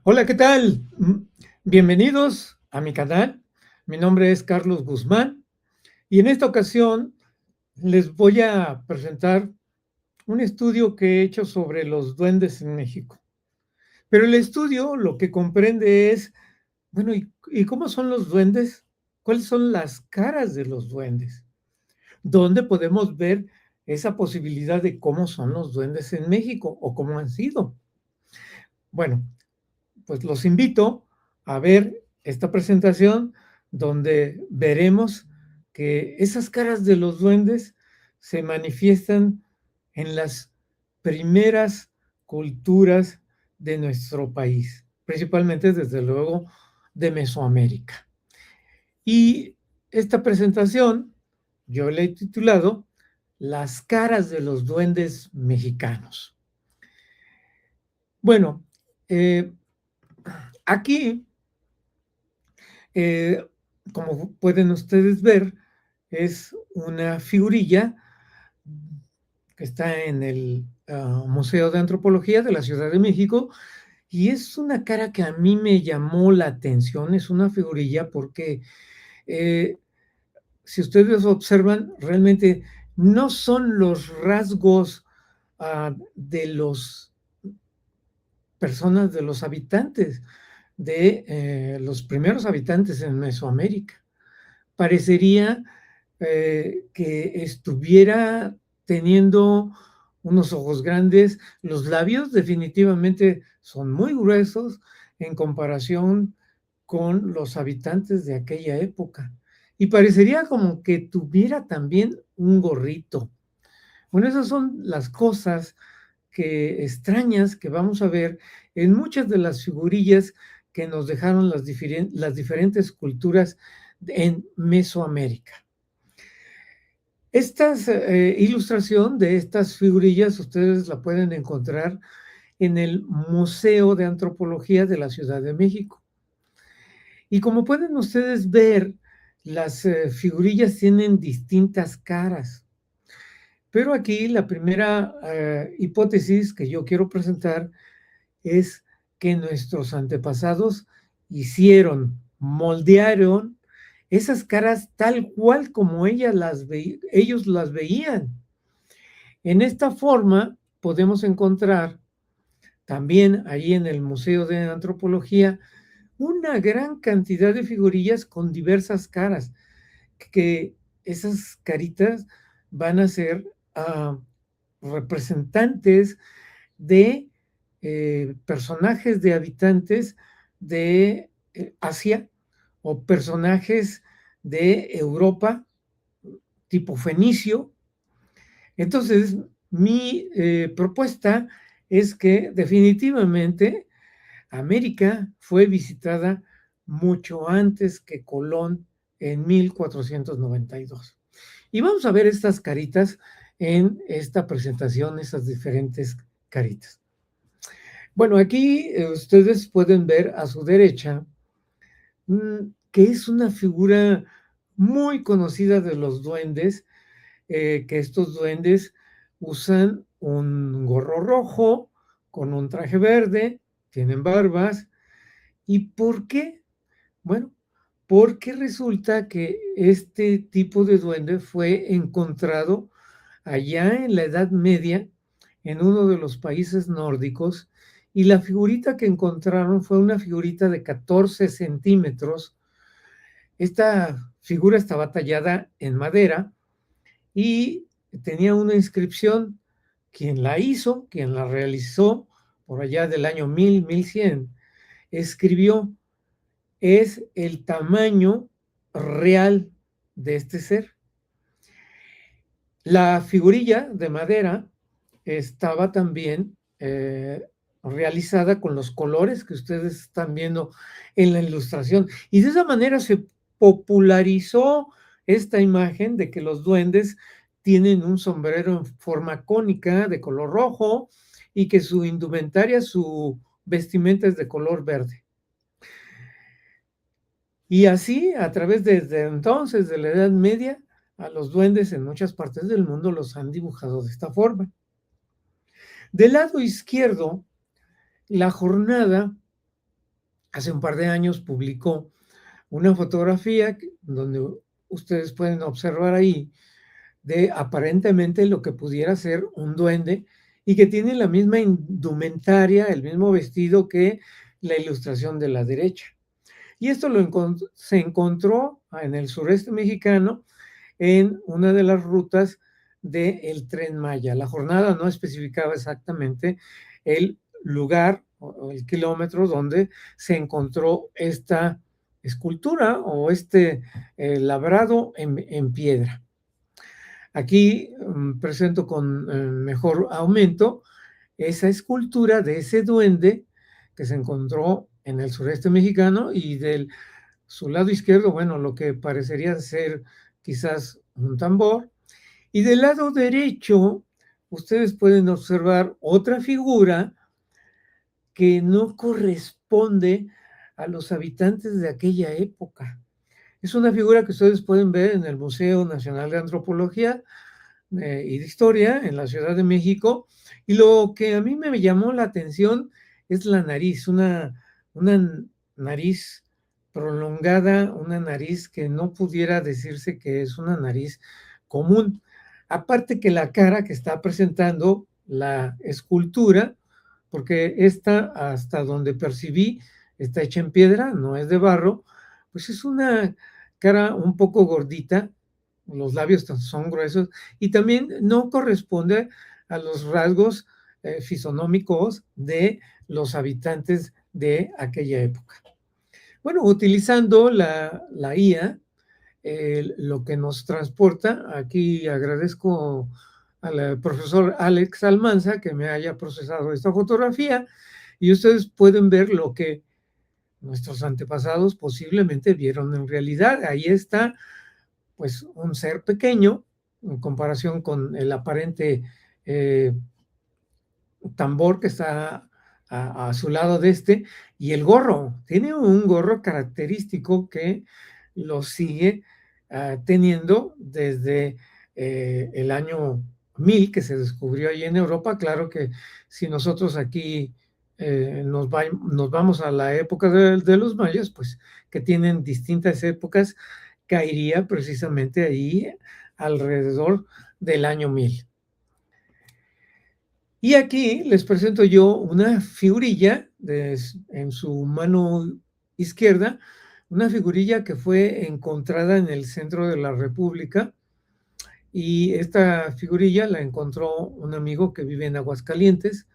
Hola, ¿qué tal? Bienvenidos a mi canal. Mi nombre es Carlos Guzmán y en esta ocasión les voy a presentar un estudio que he hecho sobre los duendes en México. Pero el estudio lo que comprende es, bueno, ¿y cómo son los duendes? ¿Cuáles son las caras de los duendes? ¿Dónde podemos ver esa posibilidad de cómo son los duendes en México o cómo han sido? Bueno, pues los invito a ver esta presentación donde veremos que esas caras de los duendes se manifiestan en las primeras culturas de nuestro país, principalmente desde luego de Mesoamérica. Y esta presentación yo le he titulado Las caras de los duendes mexicanos. Bueno, eh, aquí Eh, como pueden ustedes ver, es una figurilla que está en el Museo de Antropología de la Ciudad de México y es una cara que a mí me llamó la atención, es una figurilla porque eh, si ustedes observan, realmente no son los rasgos de los personas, de los habitantes, de los primeros habitantes en Mesoamérica. Parecería que estuviera teniendo unos ojos grandes. Los labios definitivamente son muy gruesos en comparación con los habitantes de aquella época. Y parecería como que tuviera también un gorrito. Bueno, esas son las cosas que extrañas que vamos a ver en muchas de las figurillas que nos dejaron las diferentes culturas en Mesoamérica. Esta ilustración de estas figurillas ustedes la pueden encontrar en el Museo de Antropología de la Ciudad de México. Y como pueden ustedes ver, las figurillas tienen distintas caras. Pero aquí la primera hipótesis que yo quiero presentar es que nuestros antepasados moldearon esas caras tal cual como ellos las veían. En esta forma podemos encontrar también ahí en el Museo de Antropología una gran cantidad de figurillas con diversas caras, que esas caritas van a ser representantes de personajes de habitantes de Asia o personajes de Europa, tipo fenicio. Entonces, mi propuesta es que definitivamente América fue visitada mucho antes que Colón en 1492. Y vamos a ver estas caritas en esta presentación, esas diferentes caritas. Bueno, aquí ustedes pueden ver a su derecha que es una figura muy conocida de los duendes, que estos duendes usan un gorro rojo con un traje verde, tienen barbas. ¿Y por qué? Bueno, porque resulta que este tipo de duende fue encontrado allá en la Edad Media, en uno de los países nórdicos, y la figurita que encontraron fue una figurita de 14 centímetros. Esta figura estaba tallada en madera y tenía una inscripción. Quien la hizo, quien la realizó, por allá del año 1100, escribió: es el tamaño real de este ser. La figurilla de madera estaba también realizada con los colores que ustedes están viendo en la ilustración. Y de esa manera se popularizó esta imagen de que los duendes tienen un sombrero en forma cónica de color rojo y que su indumentaria, su vestimenta es de color verde. Y así, a través desde entonces, de la Edad Media, a los duendes en muchas partes del mundo los han dibujado de esta forma. Del lado izquierdo, la jornada hace un par de años publicó una fotografía donde ustedes pueden observar ahí de aparentemente lo que pudiera ser un duende y que tiene la misma indumentaria, el mismo vestido que la ilustración de la derecha. Y esto se encontró en el sureste mexicano en una de las rutas del Tren Maya. La jornada no especificaba exactamente el lugar o el kilómetro donde se encontró esta escultura o este labrado en piedra. Aquí presento con mejor aumento esa escultura de ese duende que se encontró en el sureste mexicano y del su lado izquierdo, bueno, lo que parecería ser quizás un tambor. Y del lado derecho, ustedes pueden observar otra figura que no corresponde a los habitantes de aquella época. Es una figura que ustedes pueden ver en el Museo Nacional de Antropología y de Historia en la Ciudad de México. Y lo que a mí me llamó la atención es la nariz, una nariz prolongada, una nariz que no pudiera decirse que es una nariz común. Aparte que la cara que está presentando la escultura, porque esta, hasta donde percibí, está hecha en piedra, no es de barro, pues es una cara un poco gordita, los labios son gruesos y también no corresponde a los rasgos fisonómicos de los habitantes de aquella época. Bueno, utilizando la IA, lo que nos transporta, aquí agradezco al profesor Alex Almanza que me haya procesado esta fotografía y ustedes pueden ver lo que nuestros antepasados posiblemente vieron en realidad. Ahí está pues un ser pequeño en comparación con el aparente eh, tambor que está a su lado de este, y el gorro, tiene un gorro característico que lo sigue teniendo desde el año 1000 que se descubrió ahí en Europa. Claro que si nosotros aquí nos vamos a la época de los mayas, pues que tienen distintas épocas, caería precisamente ahí alrededor del año 1000. Y aquí les presento yo una figurilla en su mano izquierda, una figurilla que fue encontrada en el centro de la República, y esta figurilla la encontró un amigo que vive en Aguascalientes,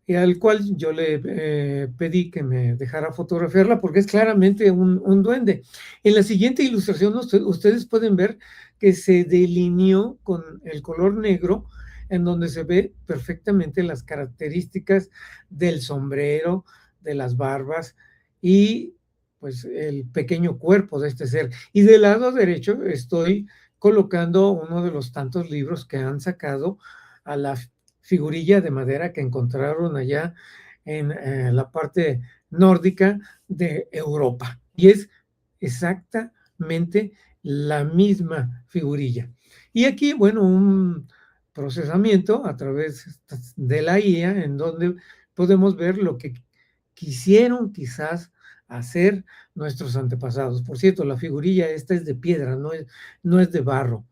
y al cual yo le pedí que me dejara fotografiarla porque es claramente un duende. En la siguiente ilustración ustedes pueden ver que se delineó con el color negro, en donde se ve perfectamente las características del sombrero, de las barbas y pues el pequeño cuerpo de este ser. Y del lado derecho estoy colocando uno de los tantos libros que han sacado a la figurilla de madera que encontraron allá en la parte nórdica de Europa. Y es exactamente la misma figurilla. Y aquí, bueno, un procesamiento a través de la IA en donde podemos ver lo que quisieron quizás hacer nuestros antepasados. Por cierto, la figurilla esta es de piedra, no es de barro.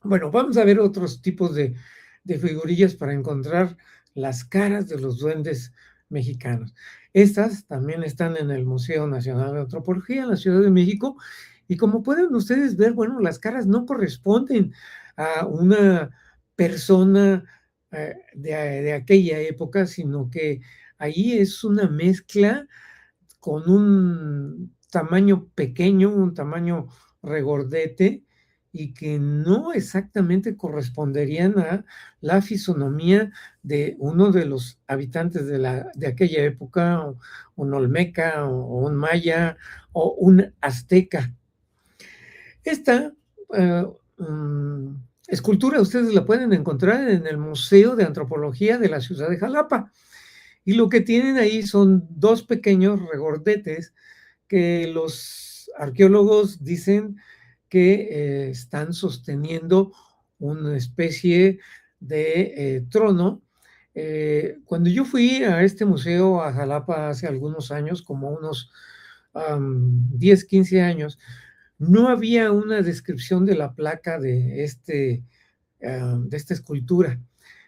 Bueno, vamos a ver otros tipos de figurillas para encontrar las caras de los duendes mexicanos. Estas también están en el Museo Nacional de Antropología en la Ciudad de México y como pueden ustedes ver, bueno, las caras no corresponden a una persona de aquella época, sino que ahí es una mezcla con un tamaño pequeño, un tamaño regordete, y que no exactamente corresponderían a la fisonomía de uno de los habitantes de aquella época, un olmeca, o un maya, o un azteca. Esta escultura ustedes la pueden encontrar en el Museo de Antropología de la ciudad de Jalapa. Y lo que tienen ahí son dos pequeños regordetes que los arqueólogos dicen que están sosteniendo una especie de trono Cuando yo fui a este museo a Jalapa hace algunos años, como unos 10, 15 años, no había una descripción de la placa de esta escultura.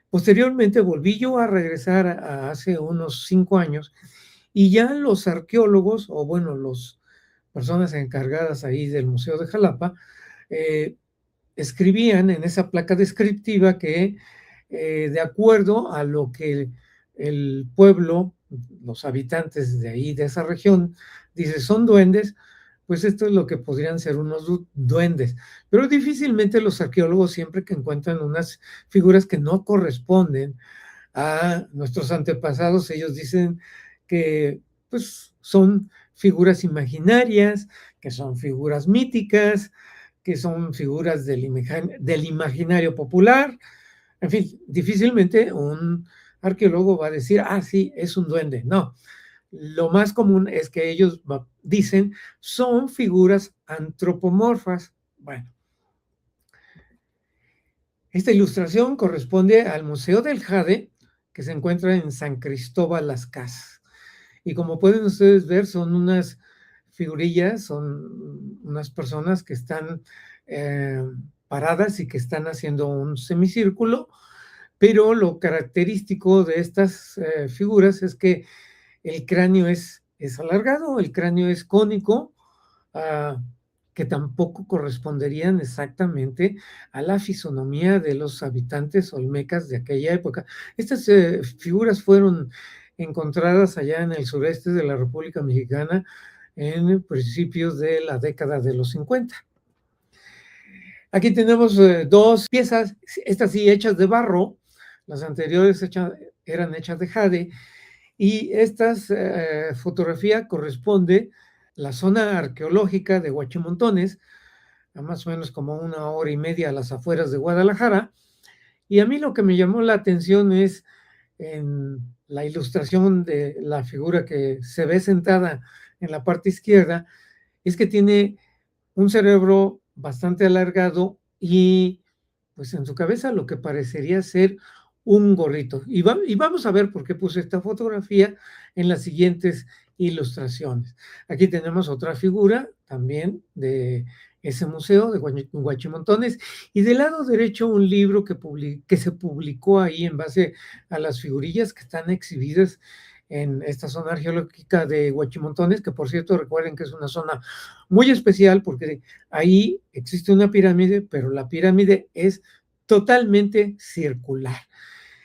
Posteriormente volví yo a regresar hace unos 5 años y ya los arqueólogos, o bueno, las personas encargadas ahí del Museo de Jalapa, eh, escribían en esa placa descriptiva que de acuerdo a lo que el pueblo, los habitantes de ahí, de esa región, dice, son duendes, pues esto es lo que podrían ser unos duendes. Pero difícilmente los arqueólogos, siempre que encuentran unas figuras que no corresponden a nuestros antepasados, ellos dicen que pues son figuras imaginarias, que son figuras míticas, que son figuras del imaginario popular. En fin, difícilmente un arqueólogo va a decir, ah, sí, es un duende. No, lo más común es que ellos dicen, son figuras antropomorfas. Bueno, esta ilustración corresponde al Museo del Jade, que se encuentra en San Cristóbal Las Casas. Y como pueden ustedes ver, son unas figurillas, son unas personas que están eh, paradas y que están haciendo un semicírculo, pero lo característico de estas figuras es que el cráneo es alargado, el cráneo es cónico, ah, que tampoco corresponderían exactamente a la fisonomía de los habitantes olmecas de aquella época. Estas figuras fueron encontradas allá en el sureste de la República Mexicana en principios de la década de los 50. Aquí tenemos dos piezas, estas sí hechas de barro, las anteriores eran hechas de jade, y esta fotografía corresponde a la zona arqueológica de Huachimontones, a más o menos como 1 hora y media a las afueras de Guadalajara. Y a mí lo que me llamó la atención es en la ilustración de la figura que se ve sentada en la parte izquierda, es que tiene un cerebro bastante alargado y pues en su cabeza lo que parecería ser un gorrito. Y vamos a ver por qué puse esta fotografía en las siguientes ilustraciones. Aquí tenemos otra figura también de ese museo de Huachimontones, y del lado derecho un libro que se publicó ahí en base a las figurillas que están exhibidas en esta zona arqueológica de Huachimontones, que por cierto recuerden que es una zona muy especial porque ahí existe una pirámide, pero la pirámide es totalmente circular.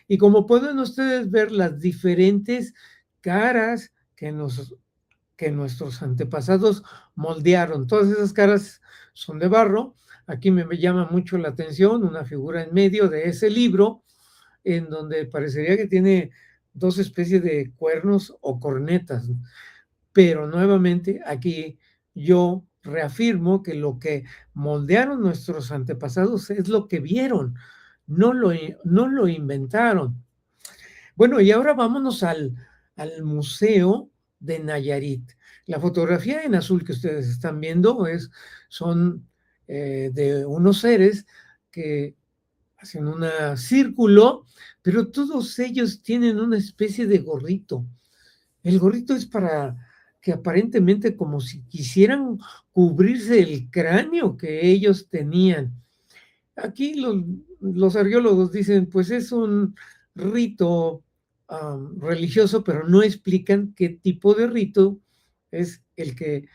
Y como pueden ustedes ver, las diferentes caras que nuestros antepasados moldearon, todas esas caras son de barro. Aquí me llama mucho la atención una figura en medio de ese libro, en donde parecería que tiene dos especies de cuernos o cornetas, pero nuevamente aquí yo reafirmo que lo que moldearon nuestros antepasados es lo que vieron, no lo inventaron. Bueno, y ahora vámonos al Museo de Nayarit. La fotografía en azul que ustedes están viendo son de unos seres que hacen un círculo, pero todos ellos tienen una especie de gorrito. El gorrito es para que aparentemente como si quisieran cubrirse el cráneo que ellos tenían. Aquí los arqueólogos dicen, pues es un rito religioso, pero no explican qué tipo de rito es el que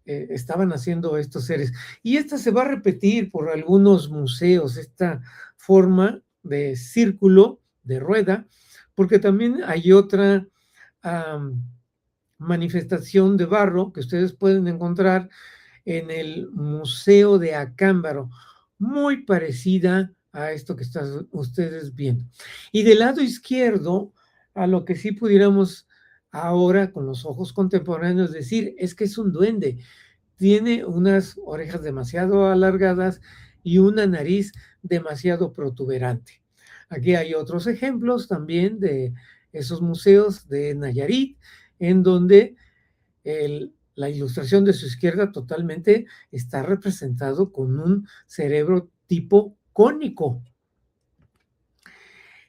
estaban haciendo estos seres. Y esta se va a repetir por algunos museos, esta forma de círculo, de rueda, porque también hay otra manifestación de barro que ustedes pueden encontrar en el Museo de Acámbaro, muy parecida a esto que están ustedes viendo. Y del lado izquierdo, a lo que sí pudiéramos ahora con los ojos contemporáneos decir, es que es un duende. Tiene unas orejas demasiado alargadas y una nariz demasiado protuberante. Aquí hay otros ejemplos también de esos museos de Nayarit, en donde la ilustración de su izquierda totalmente está representado con un cerebro tipo cónico.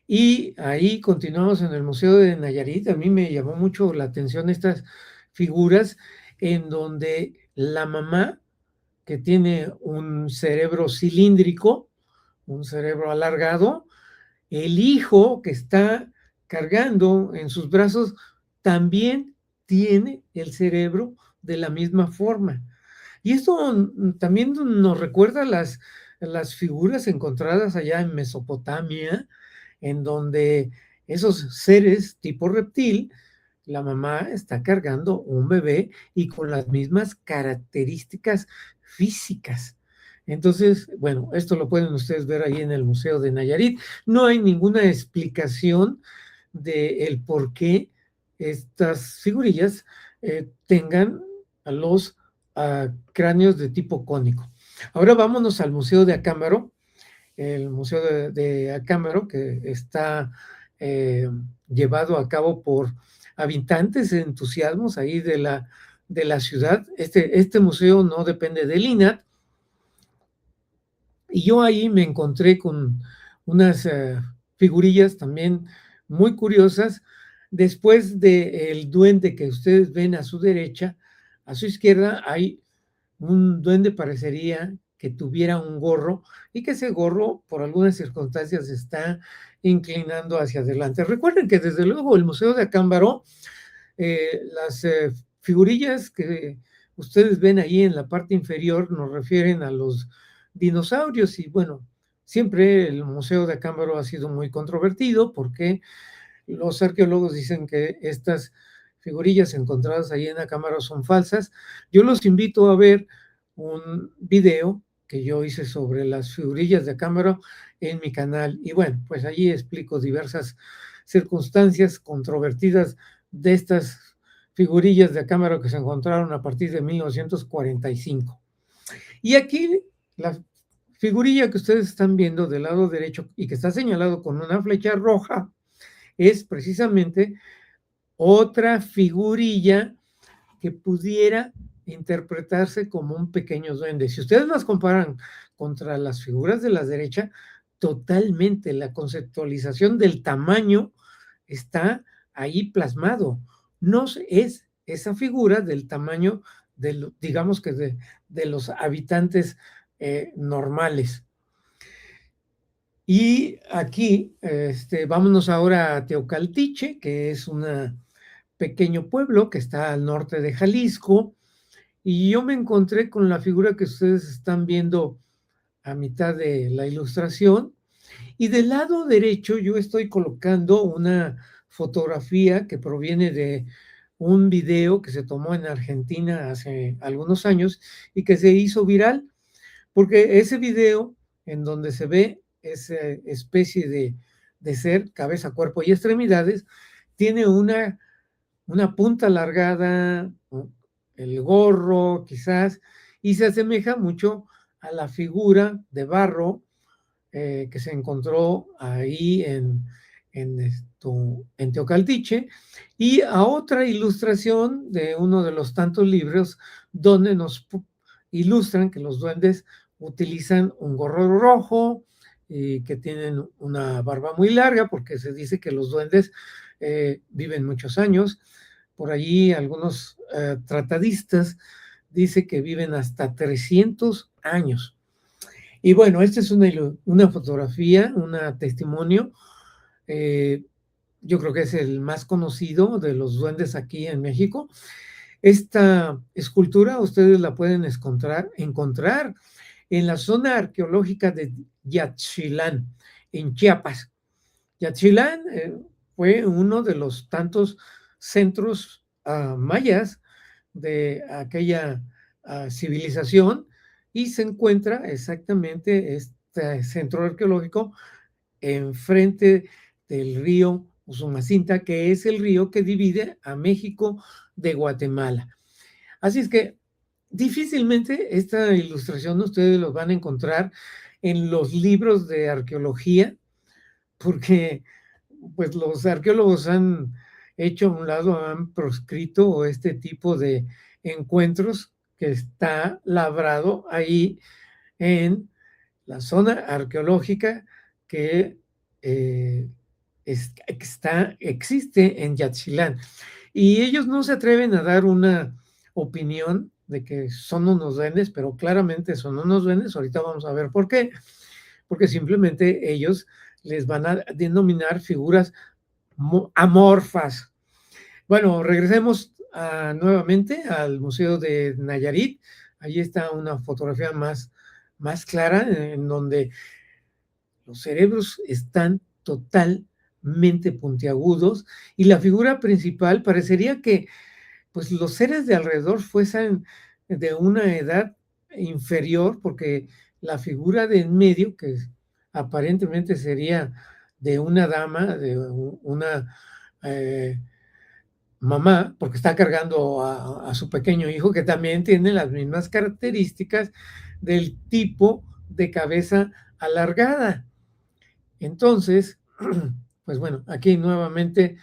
Y ahí continuamos en el Museo de Nayarit. A mí me llamó mucho la atención estas figuras en donde la mamá, que tiene un cerebro cilíndrico, un cerebro alargado, el hijo que está cargando en sus brazos también tiene el cerebro de la misma forma. Y esto también nos recuerda las figuras encontradas allá en Mesopotamia, en donde esos seres tipo reptil, la mamá está cargando un bebé y con las mismas características físicas. Entonces, bueno, esto lo pueden ustedes ver ahí en el Museo de Nayarit. No hay ninguna explicación del por qué estas figurillas tengan a los cráneos de tipo cónico. Ahora vámonos al Museo de Acámbaro, el Museo de Acámbaro, que está llevado a cabo por habitantes entusiasmos ahí de la ciudad. Este museo no depende del INAH, y yo ahí me encontré con unas figurillas también muy curiosas. Después del duende que ustedes ven a su derecha, a su izquierda hay un duende, parecería que tuviera un gorro y que ese gorro por algunas circunstancias se está inclinando hacia adelante. Recuerden que desde luego el Museo de Acámbaro, las figurillas que ustedes ven ahí en la parte inferior nos refieren a los dinosaurios y bueno, siempre el Museo de Acámbaro ha sido muy controvertido porque los arqueólogos dicen que estas figurillas encontradas ahí en Acámbaro son falsas. Yo los invito a ver un video que yo hice sobre las figurillas de Acámbaro en mi canal. Y bueno, pues allí explico diversas circunstancias controvertidas de estas figurillas de Acámbaro que se encontraron a partir de 1945. Y aquí la figurilla que ustedes están viendo del lado derecho y que está señalado con una flecha roja es precisamente otra figurilla que pudiera interpretarse como un pequeño duende. Si ustedes las comparan contra las figuras de la derecha, totalmente la conceptualización del tamaño está ahí plasmado. No es esa figura del tamaño de, digamos que de los habitantes normales. Y aquí, vámonos ahora a Teocaltiche, que es un pequeño pueblo que está al norte de Jalisco, y yo me encontré con la figura que ustedes están viendo a mitad de la ilustración, y del lado derecho yo estoy colocando una fotografía que proviene de un video que se tomó en Argentina hace algunos años y que se hizo viral, porque ese video en donde se ve esa especie de ser, cabeza, cuerpo y extremidades, tiene una punta alargada, el gorro quizás, y se asemeja mucho a la figura de barro que se encontró ahí en Teocaltiche, y a otra ilustración de uno de los tantos libros donde nos ilustran que los duendes utilizan un gorro rojo y que tienen una barba muy larga, porque se dice que los duendes viven muchos años. Por allí algunos tratadistas dicen que viven hasta 300 años. Y bueno, esta es una fotografía, un testimonio. eh, yo creo que es el más conocido de los duendes aquí en México. Esta escultura ustedes la pueden encontrar en la zona arqueológica de Yaxchilán, en Chiapas. Yaxchilán fue uno de los tantos centros mayas de aquella civilización, y se encuentra exactamente este centro arqueológico enfrente del río Usumacinta, que es el río que divide a México de Guatemala. Así es que difícilmente esta ilustración ustedes lo van a encontrar en los libros de arqueología, porque pues los arqueólogos han hecho a un lado, han proscrito este tipo de encuentros que está labrado ahí en la zona arqueológica que existe en Yaxchilán. Y ellos no se atreven a dar una opinión de que son unos duendes, pero claramente son unos duendes. Ahorita vamos a ver por qué. Porque simplemente ellos les van a denominar figuras amorfas. Bueno, regresemos nuevamente al Museo de Nayarit. Allí está una fotografía más clara en donde los cerebros están totalmente puntiagudos y la figura principal parecería que pues los seres de alrededor fuesen de una edad inferior, porque la figura de en medio, que aparentemente sería de una dama, de una eh, mamá, porque está cargando a su pequeño hijo, que también tiene las mismas características del tipo de cabeza alargada. Entonces, pues bueno, aquí nuevamente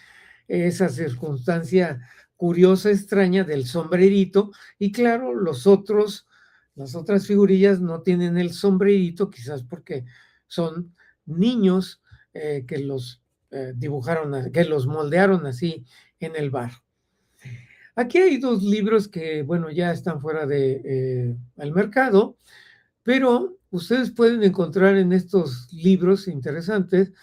esa circunstancia curiosa, extraña del sombrerito, y claro, las otras figurillas no tienen el sombrerito, quizás porque son niños que los dibujaron, que los moldearon así en el bar. Aquí hay dos libros que, bueno, ya están fuera de el mercado, pero ustedes pueden encontrar en estos libros interesantes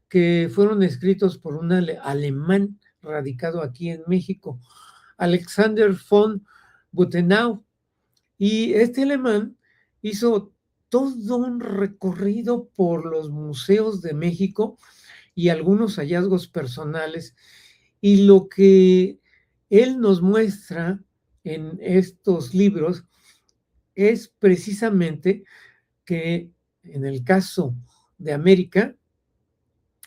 que fueron escritos por un alemán radicado aquí en México, Alexander von Butenau. Y este alemán hizo todo un recorrido por los museos de México y algunos hallazgos personales. Y lo que él nos muestra en estos libros es precisamente que en el caso de América,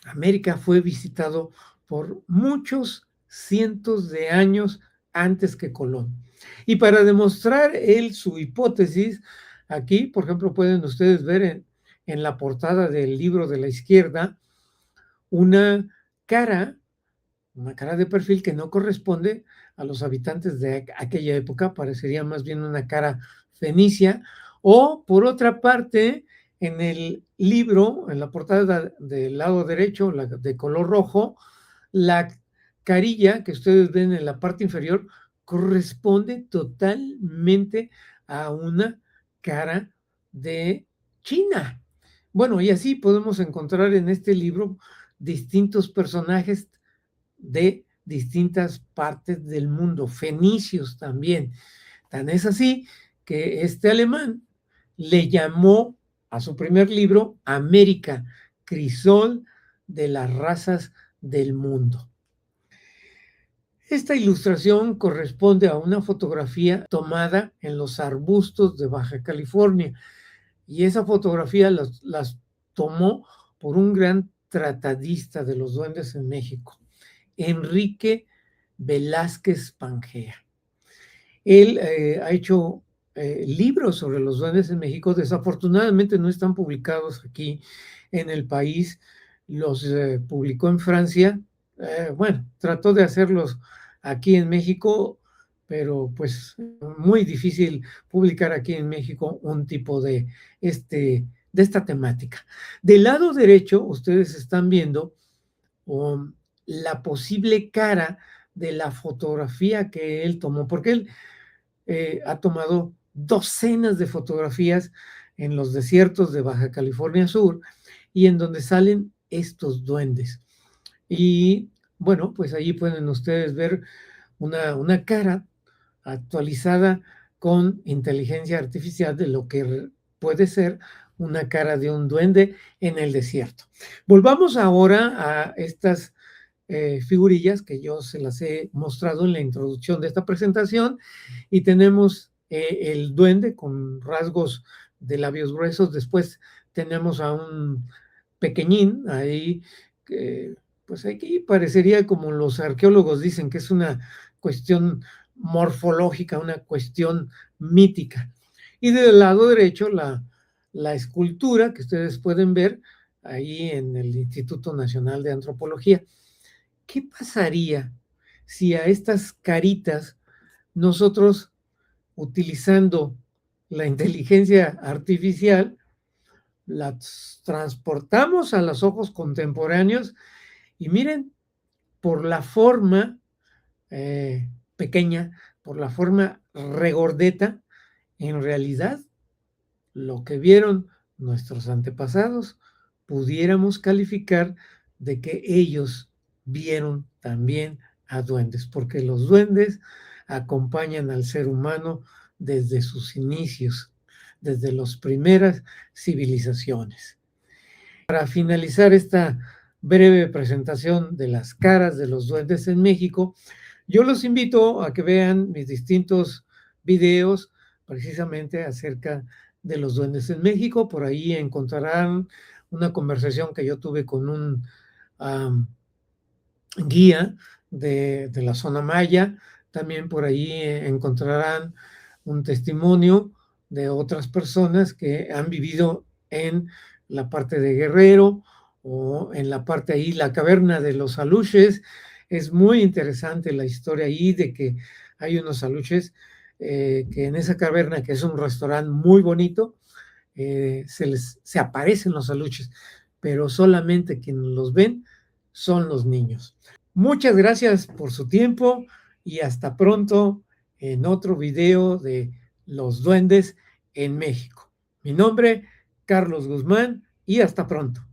América fue visitado por muchos cientos de años antes que Colón. Y para demostrar él su hipótesis, aquí, por ejemplo, pueden ustedes ver en la portada del libro de la izquierda una cara, una cara de perfil que no corresponde a los habitantes de aquella época, parecería más bien una cara fenicia, o por otra parte, en el libro, en la portada del lado derecho, la de color rojo, la carilla que ustedes ven en la parte inferior corresponde totalmente a una cara de China. Bueno, y así podemos encontrar en este libro distintos personajes de distintas partes del mundo, fenicios también. Tan es así que este alemán le llamó a su primer libro América, crisol de las razas del mundo. Esta ilustración corresponde a una fotografía tomada en los arbustos de Baja California, y esa fotografía las tomó por un gran tratadista de los duendes en México, Enrique Velázquez Pangea. Él ha hecho libros sobre los duendes en México. Desafortunadamente no están publicados aquí en el país. Los publicó en Francia. Bueno, trató de hacerlos aquí en México, pero pues muy difícil publicar aquí en México un tipo de esta temática. Del lado derecho, ustedes están viendo la posible cara de la fotografía que él tomó, porque él ha tomado docenas de fotografías en los desiertos de Baja California Sur y en donde salen estos duendes. Y bueno, pues ahí pueden ustedes ver una cara actualizada con inteligencia artificial de lo que puede ser una cara de un duende en el desierto. Volvamos ahora a estas figurillas que yo se las he mostrado en la introducción de esta presentación, y tenemos el duende con rasgos de labios gruesos. Después tenemos a un pequeñín ahí que pues aquí parecería, como los arqueólogos dicen, que es una cuestión morfológica, una cuestión mítica. Y del lado derecho la escultura que ustedes pueden ver ahí en el Instituto Nacional de Antropología. ¿Qué pasaría si a estas caritas nosotros, utilizando la inteligencia artificial, las transportamos a los ojos contemporáneos Y miren, por la forma pequeña, por la forma regordeta, en realidad lo que vieron nuestros antepasados, pudiéramos calificar de que ellos vieron también a duendes, porque los duendes acompañan al ser humano desde sus inicios, desde las primeras civilizaciones. Para finalizar esta breve presentación de las caras de los duendes en México, yo los invito a que vean mis distintos videos precisamente acerca de los duendes en México. Por ahí encontrarán una conversación que yo tuve con un guía de la zona maya. También por ahí encontrarán un testimonio de otras personas que han vivido en la parte de Guerrero o en la parte ahí, la caverna de los aluches. Es muy interesante la historia ahí de que hay unos aluches que en esa caverna, que es un restaurante muy bonito, se aparecen los aluches, pero solamente quienes los ven son los niños. Muchas gracias por su tiempo y hasta pronto en otro video de los duendes en México. Mi nombre, Carlos Guzmán, y hasta pronto.